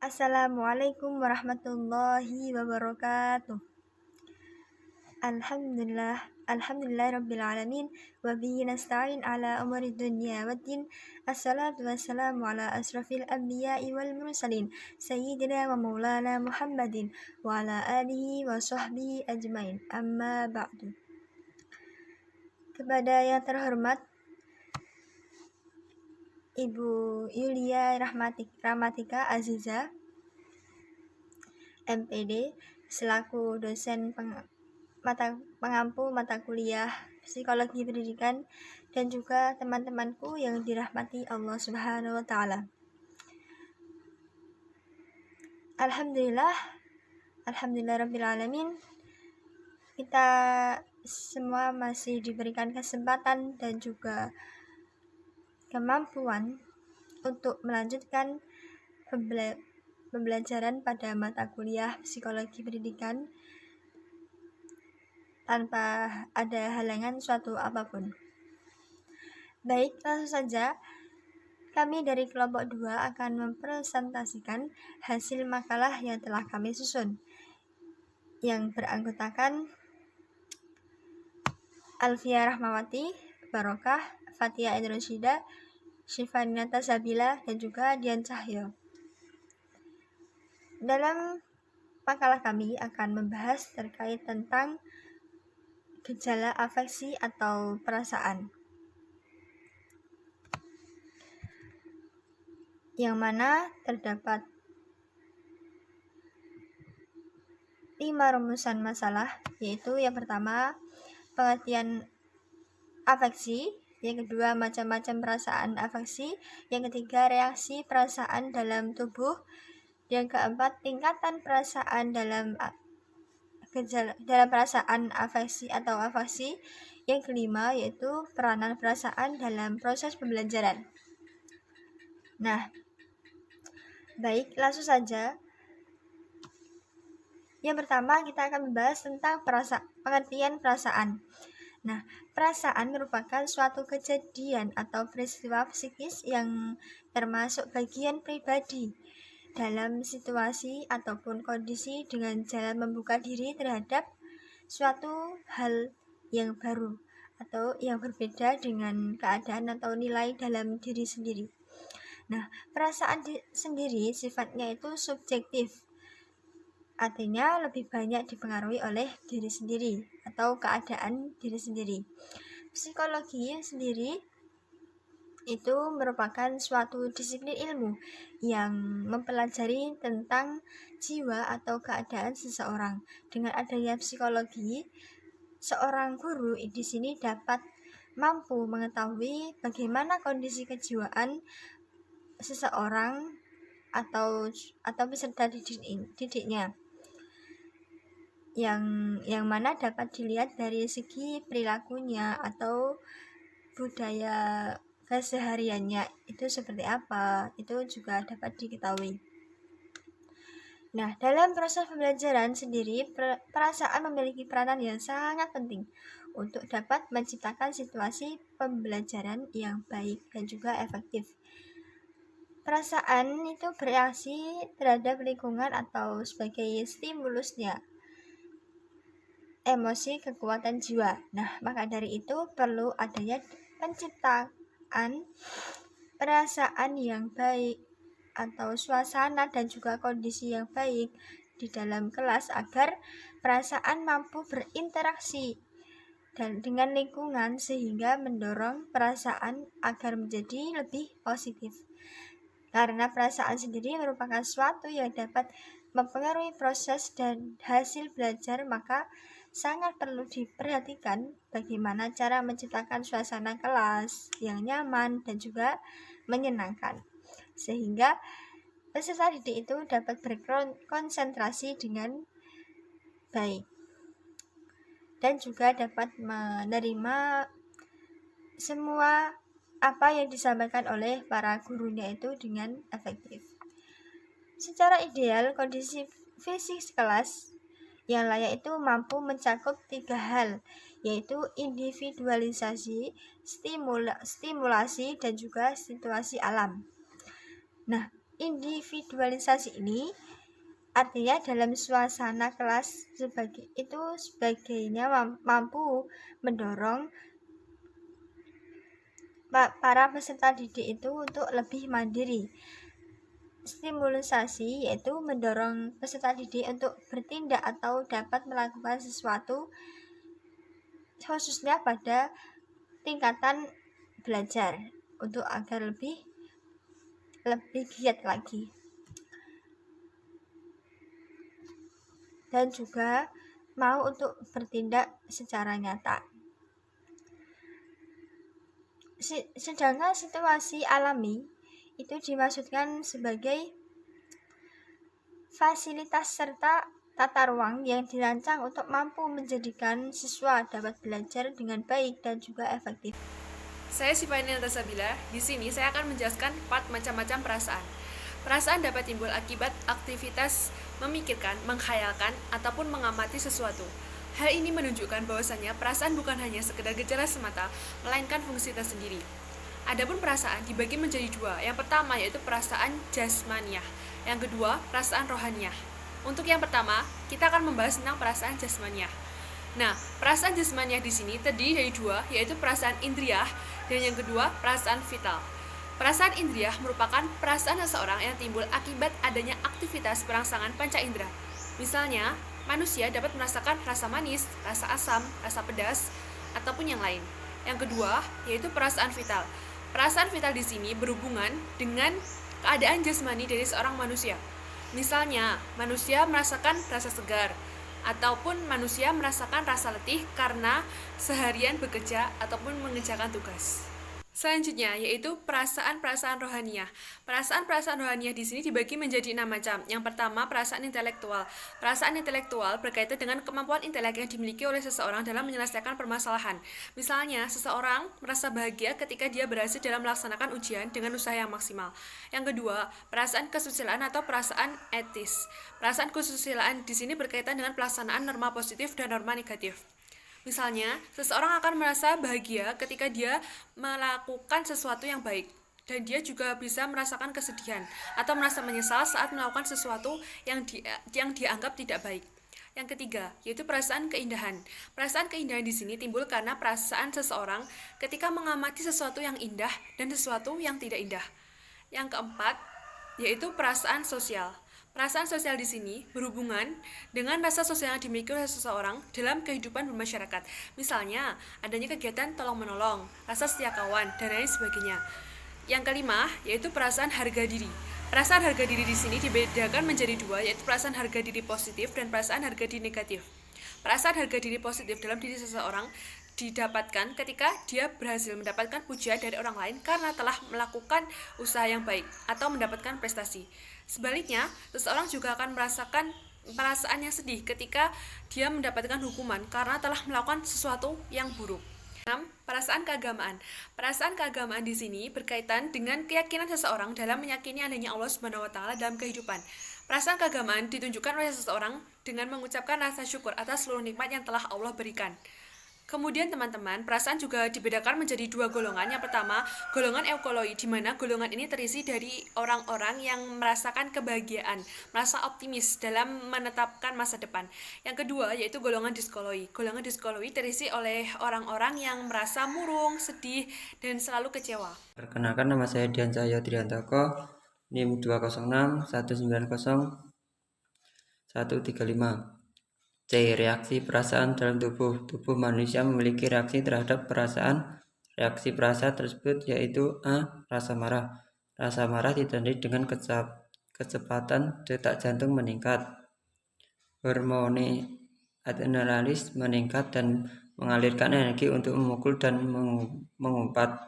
Assalamualaikum warahmatullahi wabarakatuh. Alhamdulillah rabbil alamin wa bihi nasta'in ala umuri dunya waddin. Assalatu wassalamu ala asrafil anbiya'i wal mursalin sayyidina wa maulana Muhammadin wa ala alihi wa sahbihi ajmain. Amma ba'du. Kepada yang terhormat Ibu Yulia Rahmatika Aziza, MPD, selaku dosen pengampu mata kuliah Psikologi Pendidikan, dan juga teman-temanku yang dirahmati Allah Subhanahu wa Ta'ala. Alhamdulillah rabbil alamin, kita semua masih diberikan kesempatan dan juga kemampuan untuk melanjutkan pembelajaran pada mata kuliah Psikologi Pendidikan tanpa ada halangan suatu apapun. Baik, langsung saja kami dari kelompok 2 akan mempresentasikan hasil makalah yang telah kami susun, yang beranggotakan Alfia Rahmawati Barokah, Fatia Indroshida, Syifaninata Sabila, dan juga Dian Cahyo. Dalam makalah kami akan membahas terkait tentang gejala afeksi atau perasaan, yang mana terdapat 5 rumusan masalah, yaitu yang pertama pengertian afeksi, yang kedua macam-macam perasaan afeksi, yang ketiga reaksi perasaan dalam tubuh, yang keempat tingkatan perasaan dalam perasaan afeksi atau afeksi, yang kelima yaitu peranan perasaan dalam proses pembelajaran. Nah, baik, langsung saja. Yang pertama kita akan membahas tentang pengertian perasaan. Nah, perasaan merupakan suatu kejadian atau peristiwa psikis yang termasuk bagian pribadi dalam situasi ataupun kondisi dengan jalan membuka diri terhadap suatu hal yang baru atau yang berbeda dengan keadaan atau nilai dalam diri sendiri. Nah, perasaan sendiri sifatnya itu subjektif, artinya lebih banyak dipengaruhi oleh diri sendiri atau keadaan diri sendiri. Psikologi sendiri itu merupakan suatu disiplin ilmu yang mempelajari tentang jiwa atau keadaan seseorang. Dengan adanya psikologi, seorang guru di sini dapat mampu mengetahui bagaimana kondisi kejiwaan seseorang atau peserta didiknya, yang mana dapat dilihat dari segi perilakunya atau budaya kesehariannya itu seperti apa, itu juga dapat diketahui. Nah, dalam proses pembelajaran sendiri, perasaan memiliki peranan yang sangat penting untuk dapat menciptakan situasi pembelajaran yang baik dan juga efektif. Perasaan itu bereaksi terhadap lingkungan atau sebagai stimulusnya emosi kekuatan jiwa. Nah, maka dari itu perlu adanya penciptaan perasaan yang baik atau suasana dan juga kondisi yang baik di dalam kelas agar perasaan mampu berinteraksi dan dengan lingkungan sehingga mendorong perasaan agar menjadi lebih positif. Karena perasaan sendiri merupakan suatu yang dapat mempengaruhi proses dan hasil belajar, maka sangat perlu diperhatikan bagaimana cara menciptakan suasana kelas yang nyaman dan juga menyenangkan, sehingga peserta didik itu dapat berkonsentrasi dengan baik dan juga dapat menerima semua apa yang disampaikan oleh para gurunya itu dengan efektif. Secara ideal, kondisi fisik kelas yang layak itu mampu mencakup 3 hal, yaitu individualisasi, stimulasi, dan juga situasi alam. Nah, Individualisasi ini artinya dalam suasana kelas sebagainya mampu mendorong para peserta didik itu untuk lebih mandiri. Stimulasi yaitu mendorong peserta didik untuk bertindak atau dapat melakukan sesuatu khususnya pada tingkatan belajar untuk agar lebih giat lagi. Dan juga mau untuk bertindak secara nyata. Sedangkan situasi alami itu dimaksudkan sebagai fasilitas serta tata ruang yang dirancang untuk mampu menjadikan siswa dapat belajar dengan baik dan juga efektif. Saya Sifaina Tasabila. Di sini saya akan menjelaskan 4 macam-macam perasaan. Perasaan dapat timbul akibat aktivitas memikirkan, menghayalkan, ataupun mengamati sesuatu. Hal ini menunjukkan bahwasannya perasaan bukan hanya sekedar gejala semata, melainkan fungsi tersendiri. Adapun perasaan dibagi menjadi 2. Yang pertama yaitu perasaan jasmaniah, yang kedua perasaan rohaniah. Untuk yang pertama, kita akan membahas tentang perasaan jasmaniah. Nah, perasaan jasmaniah di sini terdiri dari 2, yaitu perasaan indriyah dan yang kedua perasaan vital. Perasaan indriyah merupakan perasaan seseorang yang timbul akibat adanya aktivitas perangsangan panca indera. Misalnya, manusia dapat merasakan rasa manis, rasa asam, rasa pedas, ataupun yang lain. Yang kedua, yaitu perasaan vital. Perasaan vital di sini berhubungan dengan keadaan jasmani dari seorang manusia. Misalnya, manusia merasakan rasa segar, ataupun manusia merasakan rasa letih karena seharian bekerja ataupun mengerjakan tugas. Selanjutnya yaitu perasaan-perasaan rohaniah. Perasaan-perasaan rohaniah di sini dibagi menjadi 6 macam. Yang pertama, perasaan intelektual. Perasaan intelektual berkaitan dengan kemampuan intelek yang dimiliki oleh seseorang dalam menyelesaikan permasalahan. Misalnya, seseorang merasa bahagia ketika dia berhasil dalam melaksanakan ujian dengan usaha yang maksimal. Yang kedua, perasaan kesusilaan atau perasaan etis. Perasaan kesusilaan di sini berkaitan dengan pelaksanaan norma positif dan norma negatif. Misalnya, seseorang akan merasa bahagia ketika dia melakukan sesuatu yang baik, dan dia juga bisa merasakan kesedihan atau merasa menyesal saat melakukan sesuatu yang dianggap tidak baik. Yang ketiga, yaitu perasaan keindahan. Perasaan keindahan di sini timbul karena perasaan seseorang ketika mengamati sesuatu yang indah dan sesuatu yang tidak indah. Yang keempat, yaitu perasaan sosial. Perasaan sosial di sini berhubungan dengan rasa sosial yang dimiliki oleh seseorang dalam kehidupan bermasyarakat. Misalnya, adanya kegiatan tolong-menolong, rasa setia kawan, dan lain sebagainya. Yang kelima, yaitu perasaan harga diri. Perasaan harga diri di sini dibedakan menjadi 2, yaitu perasaan harga diri positif dan perasaan harga diri negatif. Perasaan harga diri positif dalam diri seseorang didapatkan ketika dia berhasil mendapatkan pujian dari orang lain karena telah melakukan usaha yang baik atau mendapatkan prestasi. Sebaliknya, seseorang juga akan merasakan perasaan yang sedih ketika dia mendapatkan hukuman karena telah melakukan sesuatu yang buruk. 6. Perasaan keagamaan. Perasaan keagamaan di sini berkaitan dengan keyakinan seseorang dalam meyakini adanya Allah Subhanahu wa taala dalam kehidupan. Perasaan keagamaan ditunjukkan oleh seseorang dengan mengucapkan rasa syukur atas seluruh nikmat yang telah Allah berikan. Kemudian teman-teman, perasaan juga dibedakan menjadi 2 golongan. Yang pertama, golongan eukoloi, di mana golongan ini terisi dari orang-orang yang merasakan kebahagiaan, merasa optimis dalam menetapkan masa depan. Yang kedua, yaitu golongan diskoloi. Golongan diskoloi terisi oleh orang-orang yang merasa murung, sedih, dan selalu kecewa. Perkenalkan, nama saya Dian Cahyo Triantoko, NIM 206 190 135. C. Reaksi perasaan dalam tubuh. Tubuh manusia memiliki reaksi terhadap perasaan. Reaksi perasaan tersebut yaitu A. Rasa marah. Rasa marah ditandai dengan kecepatan detak jantung meningkat. Hormone adrenalin meningkat dan mengalirkan energi untuk memukul dan mengumpat.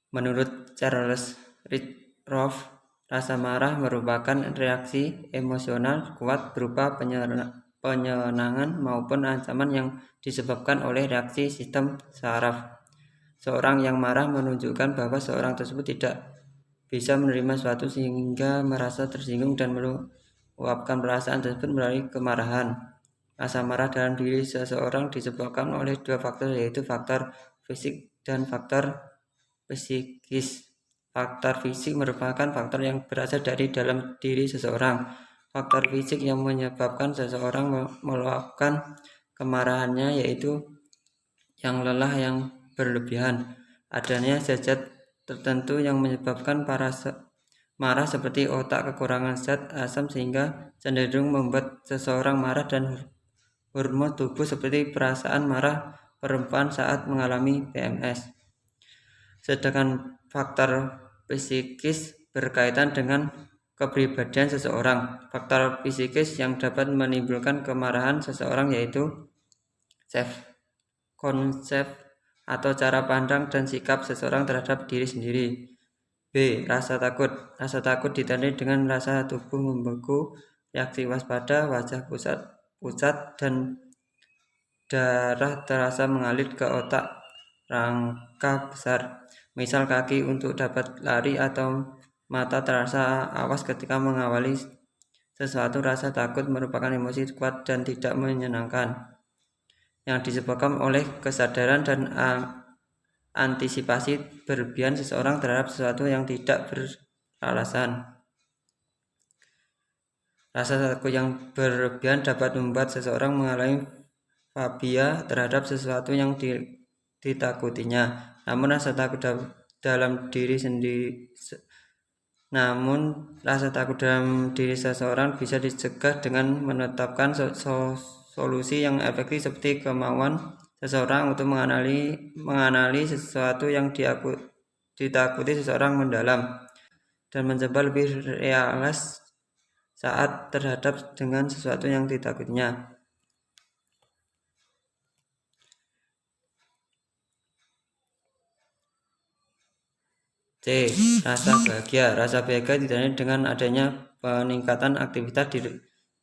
Menurut Charles Ridgway, rasa marah merupakan reaksi emosional kuat berupa penyenangan maupun ancaman yang disebabkan oleh reaksi sistem saraf. Seorang yang marah menunjukkan bahwa seorang tersebut tidak bisa menerima sesuatu sehingga merasa tersinggung dan meluapkan perasaan tersebut melalui kemarahan. Rasa marah dalam diri seseorang disebabkan oleh 2 faktor, yaitu faktor fisik dan faktor psikis. Faktor fisik merupakan faktor yang berasal dari dalam diri seseorang. Faktor fisik yang menyebabkan seseorang meluapkan kemarahannya yaitu yang lelah yang berlebihan, adanya zat tertentu yang menyebabkan marah seperti otak kekurangan zat asam sehingga cenderung membuat seseorang marah, dan hormon tubuh seperti perasaan marah perempuan saat mengalami PMS. Sedangkan faktor psikis berkaitan dengan kepribadian seseorang. Faktor psikis yang dapat menimbulkan kemarahan seseorang yaitu konsep atau cara pandang dan sikap seseorang terhadap diri sendiri. B. Rasa takut. Rasa takut ditandai dengan rasa tubuh membeku, reaksi waspada, wajah pucat, dan darah terasa mengalir ke otak rangka besar. Misal kaki untuk dapat lari atau mata terasa awas ketika mengawali sesuatu. Rasa takut merupakan emosi kuat dan tidak menyenangkan yang disebabkan oleh kesadaran dan antisipasi berlebihan seseorang terhadap sesuatu yang tidak beralasan. Rasa takut yang berlebihan dapat membuat seseorang mengalami fobia terhadap sesuatu yang ditakutinya. Namun rasa takut dalam diri seseorang bisa dicegah dengan menetapkan solusi yang efektif seperti kemauan seseorang untuk mengenali sesuatu yang ditakuti seseorang mendalam dan mencoba lebih realis saat terhadap dengan sesuatu yang ditakutinya. C. Rasa bahagia. Rasa bahagia ditandai dengan adanya peningkatan aktivitas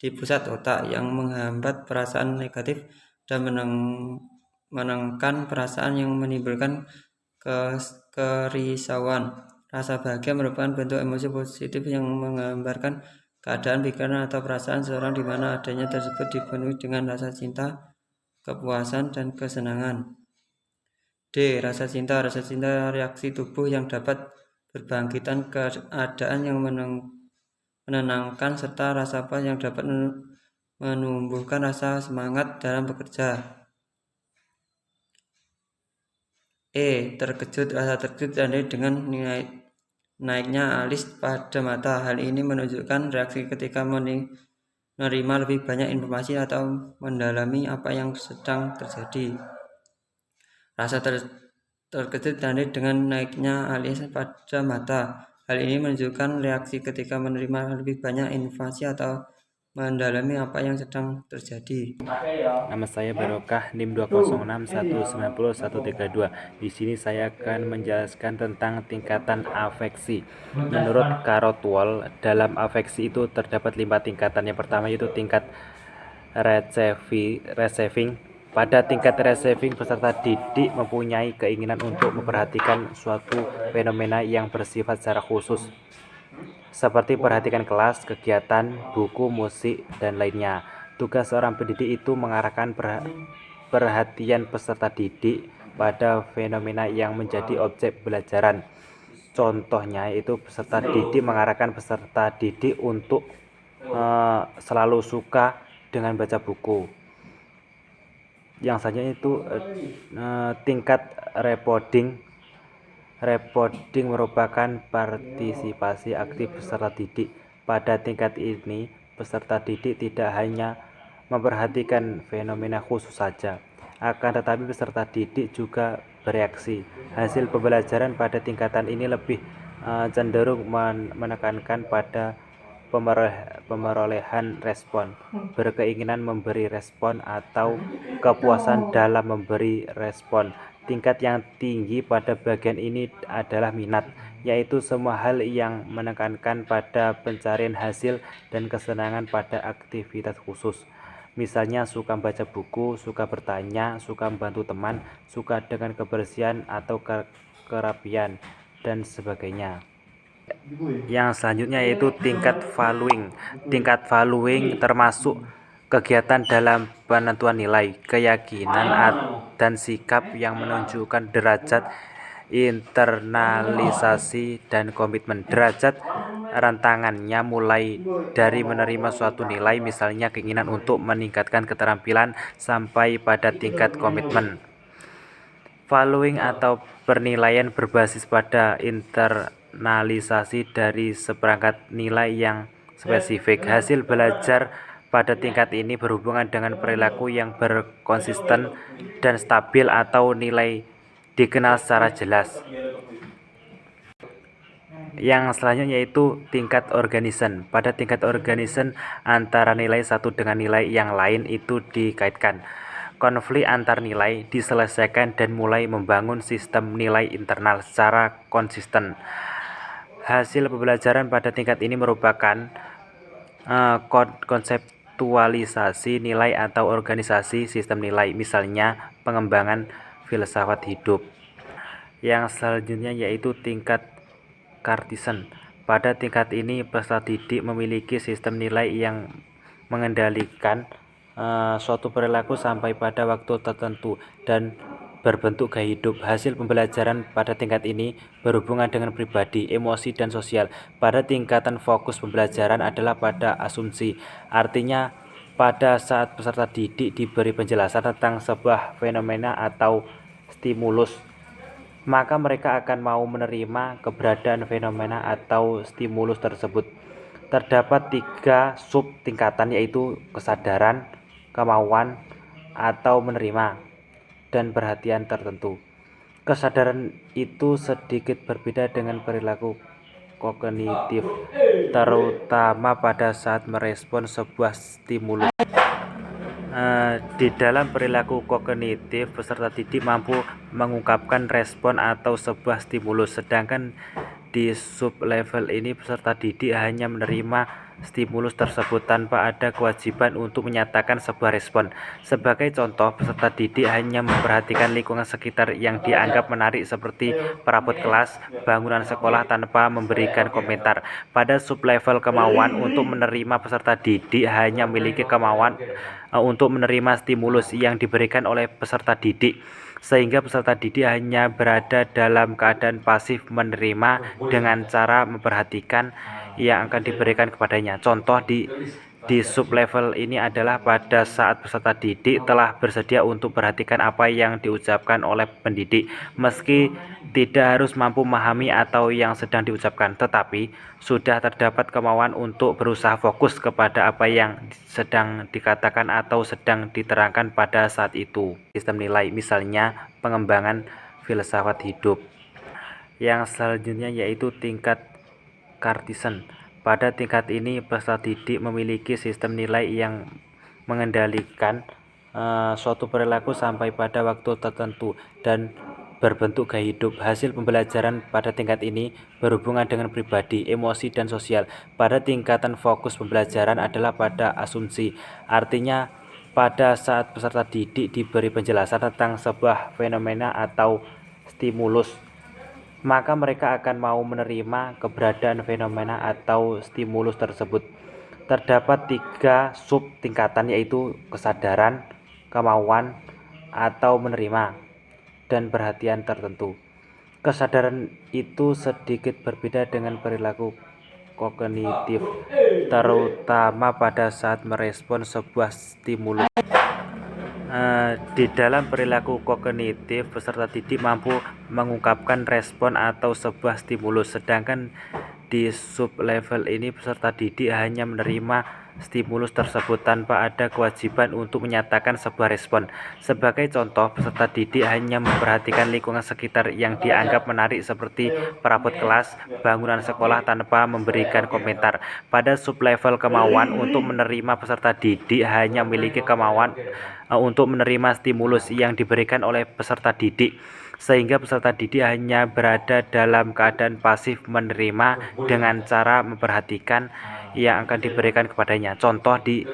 di pusat otak yang menghambat perasaan negatif dan menenangkan perasaan yang menimbulkan kerisauan. Rasa bahagia merupakan bentuk emosi positif yang menggambarkan keadaan pikiran atau perasaan seseorang di mana adanya tersebut dipenuhi dengan rasa cinta, kepuasan, dan kesenangan. D. Rasa cinta. Rasa cinta reaksi tubuh yang dapat berbangkitan keadaan yang menenangkan serta rasa puas yang dapat menumbuhkan rasa semangat dalam bekerja. E. Terkejut. Rasa terkejut ditandai dengan naiknya alis pada mata. Hal ini menunjukkan reaksi ketika menerima lebih banyak informasi atau mendalami apa yang sedang terjadi. Rasa terkejut ditandai dengan naiknya alis pada mata. Hal ini menunjukkan reaksi ketika menerima lebih banyak informasi atau mendalami apa yang sedang terjadi. Nama saya Barokah, NIM 206190132. Di sini saya akan menjelaskan tentang tingkatan afeksi. Menurut Carrotwell, dalam afeksi itu terdapat 5 tingkatan. Yang pertama yaitu tingkat receiving. Pada tingkat receiving, peserta didik mempunyai keinginan untuk memperhatikan suatu fenomena yang bersifat secara khusus, seperti perhatikan kelas, kegiatan, buku, musik, dan lainnya. Tugas seorang pendidik itu mengarahkan perhatian peserta didik pada fenomena yang menjadi objek pembelajaran. Contohnya yaitu peserta didik mengarahkan peserta didik untuk selalu suka dengan baca buku. Yang selanjutnya itu tingkat reporting. Reporting merupakan partisipasi aktif peserta didik. Pada tingkat ini, peserta didik tidak hanya memperhatikan fenomena khusus saja, akan tetapi peserta didik juga bereaksi. Hasil pembelajaran pada tingkatan ini lebih cenderung menekankan pada pemerolehan respon, berkeinginan memberi respon, atau kepuasan dalam memberi respon. Tingkat yang tinggi pada bagian ini adalah minat, yaitu semua hal yang menekankan pada pencarian hasil dan kesenangan pada aktivitas khusus. Misalnya suka baca buku, suka bertanya, suka membantu teman, suka dengan kebersihan atau kerapian, dan sebagainya. Yang selanjutnya yaitu tingkat valuing. Tingkat valuing termasuk kegiatan dalam penentuan nilai, keyakinan, dan sikap yang menunjukkan derajat internalisasi, dan komitmen. Derajat rentangannya mulai dari menerima suatu nilai, misalnya keinginan untuk meningkatkan keterampilan, sampai pada tingkat komitmen. Valuing atau penilaian berbasis pada internalisasi dari seperangkat nilai yang spesifik. Hasil belajar pada tingkat ini berhubungan dengan perilaku yang berkonsisten dan stabil atau nilai dikenal secara jelas. Yang selanjutnya yaitu tingkat organization. Pada tingkat organization, antara nilai satu dengan nilai yang lain itu dikaitkan. Konflik antar nilai diselesaikan dan mulai membangun sistem nilai internal secara konsisten. Hasil pembelajaran pada tingkat ini merupakan konseptualisasi nilai atau organisasi sistem nilai, misalnya pengembangan filsafat hidup. Yang selanjutnya yaitu tingkat Cartesian. Pada tingkat ini peserta didik memiliki sistem nilai yang mengendalikan suatu perilaku sampai pada waktu tertentu dan berbentuk gaya hidup. Hasil pembelajaran pada tingkat ini berhubungan dengan pribadi, emosi, dan sosial. Pada tingkatan fokus pembelajaran adalah pada asumsi, artinya pada saat peserta didik diberi penjelasan tentang sebuah fenomena atau stimulus, maka mereka akan mau menerima keberadaan fenomena atau stimulus tersebut. Terdapat 3 sub tingkatan, yaitu kesadaran, kemauan, atau menerima, dan perhatian tertentu. Kesadaran itu sedikit berbeda dengan perilaku kognitif, terutama pada saat merespon sebuah stimulus. Di dalam perilaku kognitif, peserta didik mampu mengungkapkan respon atau sebuah stimulus, sedangkan di sub-level ini peserta didik hanya menerima stimulus tersebut tanpa ada kewajiban untuk menyatakan sebuah respon. Sebagai contoh, peserta didik hanya memperhatikan lingkungan sekitar yang dianggap menarik seperti perabot kelas, bangunan sekolah tanpa memberikan komentar. Pada sub-level kemauan, untuk menerima peserta didik hanya memiliki kemauan untuk menerima stimulus yang diberikan oleh peserta didik, sehingga peserta didik hanya berada dalam keadaan pasif menerima dengan cara memperhatikan yang akan diberikan kepadanya. Contoh di sub-level ini adalah pada saat peserta didik telah bersedia untuk perhatikan apa yang diucapkan oleh pendidik, meski tidak harus mampu memahami atau yang sedang diucapkan, tetapi sudah terdapat kemauan untuk berusaha fokus kepada apa yang sedang dikatakan atau sedang diterangkan pada saat itu. Sistem nilai, misalnya pengembangan filsafat hidup. Yang selanjutnya yaitu tingkat Cartesian. Pada tingkat ini peserta didik memiliki sistem nilai yang mengendalikan suatu perilaku sampai pada waktu tertentu dan berbentuk gaya hidup. Hasil pembelajaran pada tingkat ini berhubungan dengan pribadi, emosi, dan sosial. Pada tingkatan fokus pembelajaran adalah pada asumsi, artinya pada saat peserta didik diberi penjelasan tentang sebuah fenomena atau stimulus, maka mereka akan mau menerima keberadaan fenomena atau stimulus tersebut. Terdapat 3 sub tingkatan, yaitu kesadaran, kemauan, atau menerima, dan perhatian tertentu. Kesadaran itu sedikit berbeda dengan perilaku kognitif, terutama pada saat merespon sebuah stimulus. Di dalam perilaku kognitif, peserta didik mampu mengungkapkan respon atau sebuah stimulus, sedangkan di sub-level ini peserta didik hanya menerima stimulus tersebut tanpa ada kewajiban untuk menyatakan sebuah respon. Sebagai contoh, peserta didik hanya memperhatikan lingkungan sekitar yang dianggap menarik seperti perabot kelas, bangunan sekolah tanpa memberikan komentar. Pada sub-level kemauan, untuk menerima peserta didik hanya memiliki kemauan untuk menerima stimulus yang diberikan oleh peserta didik, sehingga peserta didik hanya berada dalam keadaan pasif menerima dengan cara memperhatikan yang akan diberikan kepadanya. Contoh di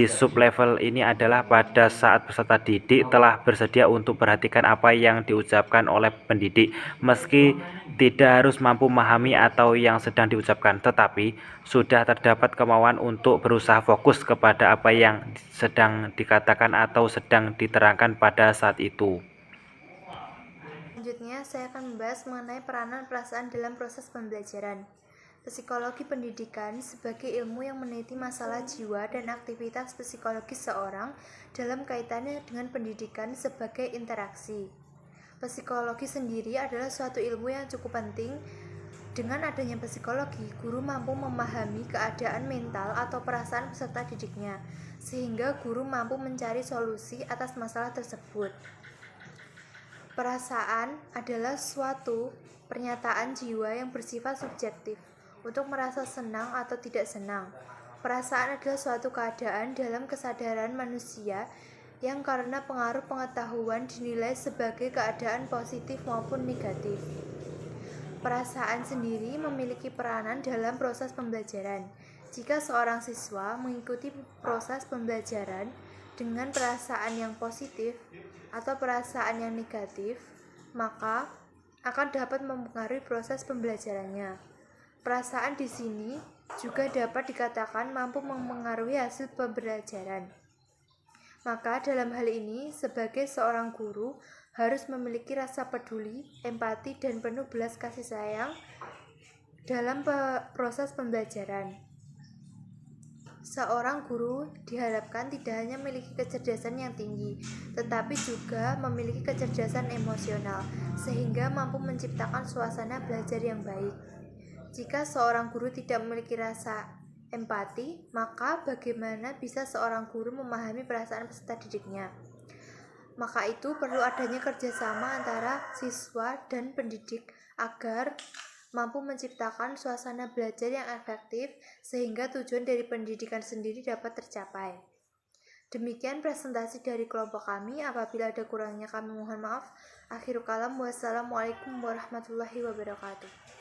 sub-level ini adalah pada saat peserta didik telah bersedia untuk perhatikan apa yang diucapkan oleh pendidik, meski tidak harus mampu memahami atau yang sedang diucapkan, tetapi sudah terdapat kemauan untuk berusaha fokus kepada apa yang sedang dikatakan atau sedang diterangkan pada saat itu. Selanjutnya Selanjutnya, saya akan membahas mengenai peranan perasaan dalam proses pembelajaran. Psikologi pendidikan sebagai ilmu yang meneliti masalah jiwa dan aktivitas psikologis seorang dalam kaitannya dengan pendidikan sebagai interaksi. Psikologi sendiri adalah suatu ilmu yang cukup penting. Dengan adanya psikologi, guru mampu memahami keadaan mental atau perasaan peserta didiknya, sehingga guru mampu mencari solusi atas masalah tersebut. Perasaan adalah suatu pernyataan jiwa yang bersifat subjektif untuk merasa senang atau tidak senang. Perasaan adalah suatu keadaan dalam kesadaran manusia yang karena pengaruh pengetahuan dinilai sebagai keadaan positif maupun negatif. Perasaan sendiri memiliki peranan dalam proses pembelajaran. Jika seorang siswa mengikuti proses pembelajaran dengan perasaan yang positif atau perasaan yang negatif, maka akan dapat mempengaruhi proses pembelajarannya. Perasaan di sini juga dapat dikatakan mampu mempengaruhi hasil pembelajaran. Maka dalam hal ini, sebagai seorang guru harus memiliki rasa peduli, empati, dan penuh belas kasih sayang dalam proses pembelajaran. Seorang guru diharapkan tidak hanya memiliki kecerdasan yang tinggi, tetapi juga memiliki kecerdasan emosional, sehingga mampu menciptakan suasana belajar yang baik. Jika seorang guru tidak memiliki rasa empati, maka bagaimana bisa seorang guru memahami perasaan peserta didiknya? Maka itu perlu adanya kerjasama antara siswa dan pendidik agar mampu menciptakan suasana belajar yang efektif sehingga tujuan dari pendidikan sendiri dapat tercapai. Demikian presentasi dari kelompok kami. Apabila ada kurangnya kami mohon maaf. Akhirul kalam, wassalamualaikum warahmatullahi wabarakatuh.